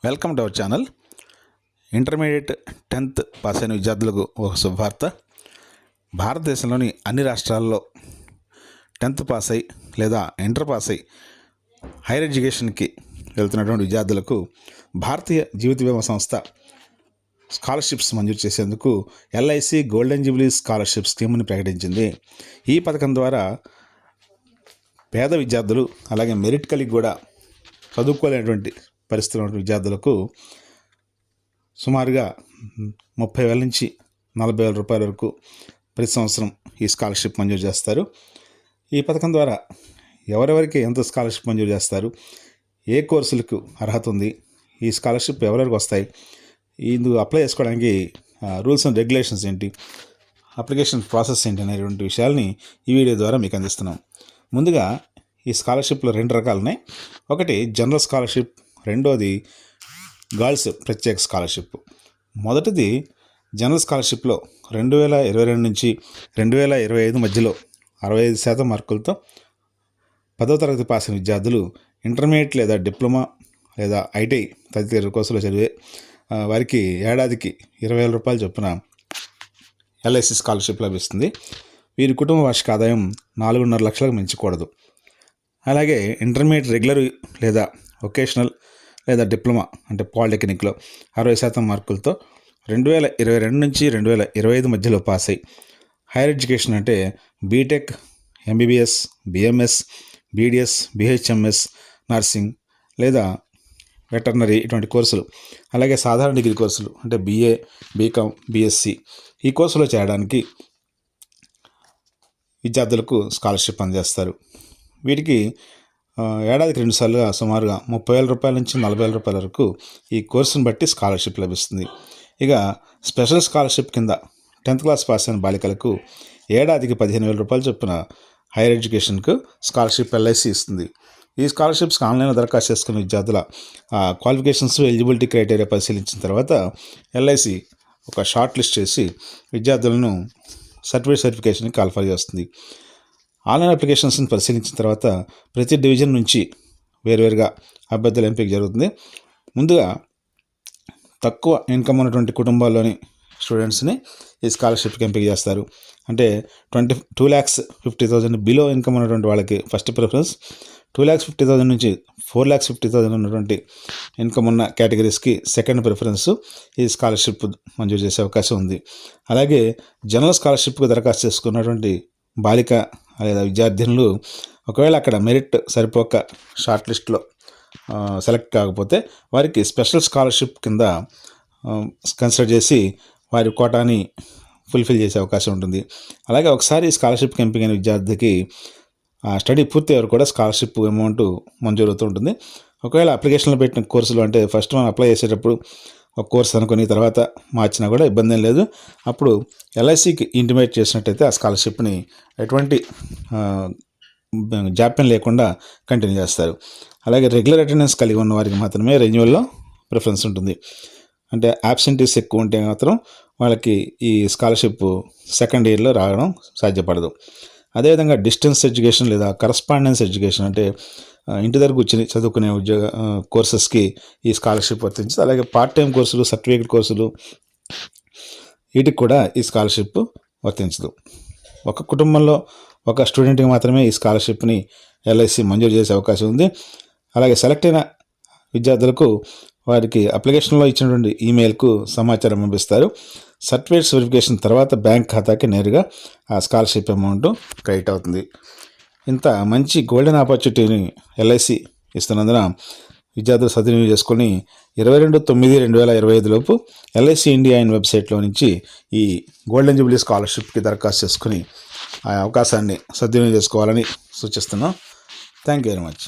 Welcome to our channel. Intermediate 10th pass అయిన విద్యార్థులకు ఒక శుభవార్త. భారతదేశంలోని అన్ని రాష్ట్రాల్లో 10th పాస్ అయి లేదా ఇంటర్ పాస్ అయి హైయర్ ఎడ్యుకేషన్కి వెళ్తున్నటువంటి విద్యార్థులకు భారతీయ జీవిత బీమా సంస్థ స్కాలర్షిప్స్ మంజూరు చేసేందుకు ఎల్ఐసి గోల్డెన్ జూబ్లీ స్కాలర్షిప్ స్కీమ్ని ప్రకటించింది. ఈ పథకం ద్వారా పేద విద్యార్థులు అలాగే మెరిట్ కలిగి కూడా చదువుకోలేనటువంటి పరిస్థితులు ఉన్న విద్యార్థులకు సుమారుగా 30,000 నుంచి 40,000 రూపాయల వరకు ప్రతి సంవత్సరం ఈ స్కాలర్షిప్ మంజూరు చేస్తారు. ఈ పథకం ద్వారా ఎవరెవరికి ఎంత స్కాలర్షిప్ మంజూరు చేస్తారు, ఏ కోర్సులకు అర్హత ఉంది, ఈ స్కాలర్షిప్ ఎవరెవరికి వస్తాయి, ఇందుకు అప్లై చేసుకోవడానికి రూల్స్ అండ్ రెగ్యులేషన్స్ ఏంటి, అప్లికేషన్ ప్రాసెస్ ఏంటి అనేటువంటి విషయాల్ని ఈ వీడియో ద్వారా మీకు అందిస్తున్నాం. ముందుగా ఈ స్కాలర్షిప్లో 2 రకాలు ఉన్నాయి. ఒకటి జనరల్ స్కాలర్షిప్, రెండోది గర్ల్స్ ప్రత్యేక స్కాలర్షిప్. మొదటిది జనరల్ స్కాలర్షిప్లో 2022 నుంచి 2025 మధ్యలో 65% మార్కులతో 10వ తరగతి పాస్ అయిన విద్యార్థులు ఇంటర్మీడియట్ లేదా డిప్లొమా లేదా ఐటీఐ తదితర కోర్సులో చదివే వారికి ఏడాదికి 20,000 రూపాయల చొప్పున ఎల్ఐసి స్కాలర్షిప్ లభిస్తుంది. వీరి కుటుంబ వార్షిక ఆదాయం 4.5 లక్షలకు మించకూడదు. అలాగే ఇంటర్మీడియట్ రెగ్యులర్ లేదా వొకేషనల్ లేదా డిప్లొమా అంటే పాలిటెక్నిక్లో 60% మార్కులతో 2022 నుంచి 2025 మధ్యలో పాస్ అయ్యి హైయర్ ఎడ్యుకేషన్ అంటే BTech, MBBS, BMS, BDS, BHMS, nursing లేదా వెటర్నరీ ఇటువంటి కోర్సులు, అలాగే సాధారణ డిగ్రీ కోర్సులు అంటే బీఏ, బీకామ్, బీఎస్సీ ఈ కోర్సులో చేరడానికి విద్యార్థులకు స్కాలర్షిప్ అందజేస్తారు. వీటికి ఏడాదికి 2 సార్లుగా సుమారుగా 30,000 రూపాయల నుంచి 40,000 రూపాయల వరకు ఈ కోర్సును బట్టి స్కాలర్షిప్ లభిస్తుంది. ఇక స్పెషల్ స్కాలర్షిప్ కింద 10th క్లాస్ పాస్ అయిన బాలికలకు ఏడాదికి 15,000 రూపాయలు చొప్పున హైయర్ ఎడ్యుకేషన్కు స్కాలర్షిప్ ఎల్ఐసి ఇస్తుంది. ఈ స్కాలర్షిప్స్కి ఆన్లైన్లో దరఖాస్తు చేసుకున్న విద్యార్థుల క్వాలిఫికేషన్స్, ఎలిజిబిలిటీ క్రైటీరియా పరిశీలించిన తర్వాత ఎల్ఐసి ఒక షార్ట్ లిస్ట్ చేసి విద్యార్థులను సర్టిఫికేషన్కి కాల్ఫర్ చేస్తుంది. ఆన్లైన్ అప్లికేషన్స్ని పరిశీలించిన తర్వాత ప్రతి డివిజన్ నుంచి వేరువేరుగా అభ్యర్థుల ఎంపిక జరుగుతుంది. ముందుగా తక్కువ ఇన్కమ్ ఉన్నటువంటి కుటుంబాల్లోని స్టూడెంట్స్ని ఈ స్కాలర్షిప్కి ఎంపిక చేస్తారు. అంటే 2,50,000 బిలో ఇన్కమ్ ఉన్నటువంటి వాళ్ళకి ఫస్ట్ ప్రిఫరెన్స్, 2,50,000 నుంచి 4,50,000 ఉన్నటువంటి ఇన్కమ్ ఉన్న కేటగిరీస్కి సెకండ్ ప్రిఫరెన్స్ ఈ స్కాలర్షిప్ మంజూరు చేసే అవకాశం ఉంది. అలాగే జనరల్ స్కాలర్షిప్కి దరఖాస్తు చేసుకున్నటువంటి బాలిక లేదా విద్యార్థినులు ఒకవేళ అక్కడ మెరిట్ సరిపోక షార్ట్ లిస్ట్లో సెలెక్ట్ కాకపోతే వారికి స్పెషల్ స్కాలర్షిప్ కింద కన్సిడర్ చేసి వారి కోటాని ఫుల్ఫిల్ చేసే అవకాశం ఉంటుంది. అలాగే ఒకసారి స్కాలర్షిప్కి ఎంపికైన విద్యార్థికి స్టడీ పూర్తి వరకు కూడా స్కాలర్షిప్ అమౌంట్ మంజూరు అవుతూ ఉంటుంది. ఒకవేళ అప్లికేషన్లో పెట్టిన కోర్సులు అంటే ఫస్ట్ మనం అప్లై చేసేటప్పుడు ఒక కోర్స్ అనుకుని తర్వాత మార్చినా కూడా ఇబ్బంది ఏం లేదు. అప్పుడు ఎల్ఐసికి ఇంటిమేట్ చేసినట్టయితే ఆ స్కాలర్షిప్ని ఎటువంటి జాప్యం లేకుండా కంటిన్యూ చేస్తారు. అలాగే రెగ్యులర్ అటెండెన్స్ కలిగి ఉన్న వారికి మాత్రమే రెన్యువల్లో ప్రిఫరెన్స్ ఉంటుంది. అంటే యాబ్సెంటీస్ ఎక్కువ ఉంటే మాత్రం వాళ్ళకి ఈ స్కాలర్షిప్ సెకండ్ ఇయర్లో రావడం సాధ్యపడదు. అదేవిధంగా డిస్టెన్స్ ఎడ్యుకేషన్ లేదా కరస్పాండెన్స్ ఎడ్యుకేషన్ అంటే ఇంటి దగ్గర కూర్చొని చదువుకునే కోర్సెస్కి ఈ స్కాలర్షిప్ వర్తించదు. అలాగే పార్ట్ టైం కోర్సులు, సర్టిఫికేట్ కోర్సులు వీటికి కూడా ఈ స్కాలర్షిప్ వర్తించదు. ఒక కుటుంబంలో ఒక స్టూడెంట్కి మాత్రమే ఈ స్కాలర్షిప్ని ఎల్ఐసి మంజూరు చేసే అవకాశం ఉంది. అలాగే సెలెక్ట్ అయిన విద్యార్థులకు వారికి అప్లికేషన్లో ఇచ్చినటువంటి ఈమెయిల్కు సమాచారం పంపిస్తారు. సర్టిఫికేట్స్ వెరిఫికేషన్ తర్వాత బ్యాంక్ ఖాతాకి నేరుగా ఆ స్కాలర్షిప్ అమౌంట్ క్రెడిట్ అవుతుంది. ఇంత మంచి గోల్డెన్ ఆపర్చునిటీని ఎల్ఐసి ఇస్తున్నందున విద్యార్థులు సద్వినియోగం చేసుకొని 22/9/2025 లోపు ఎల్ఐసి ఇండియా ఇన్ వెబ్సైట్లో నుంచి ఈ గోల్డెన్ జూబ్లీ స్కాలర్షిప్కి దరఖాస్తు చేసుకుని ఆ అవకాశాన్ని సద్వినియోగం చేసుకోవాలని సూచిస్తున్నాం. Thank you very much.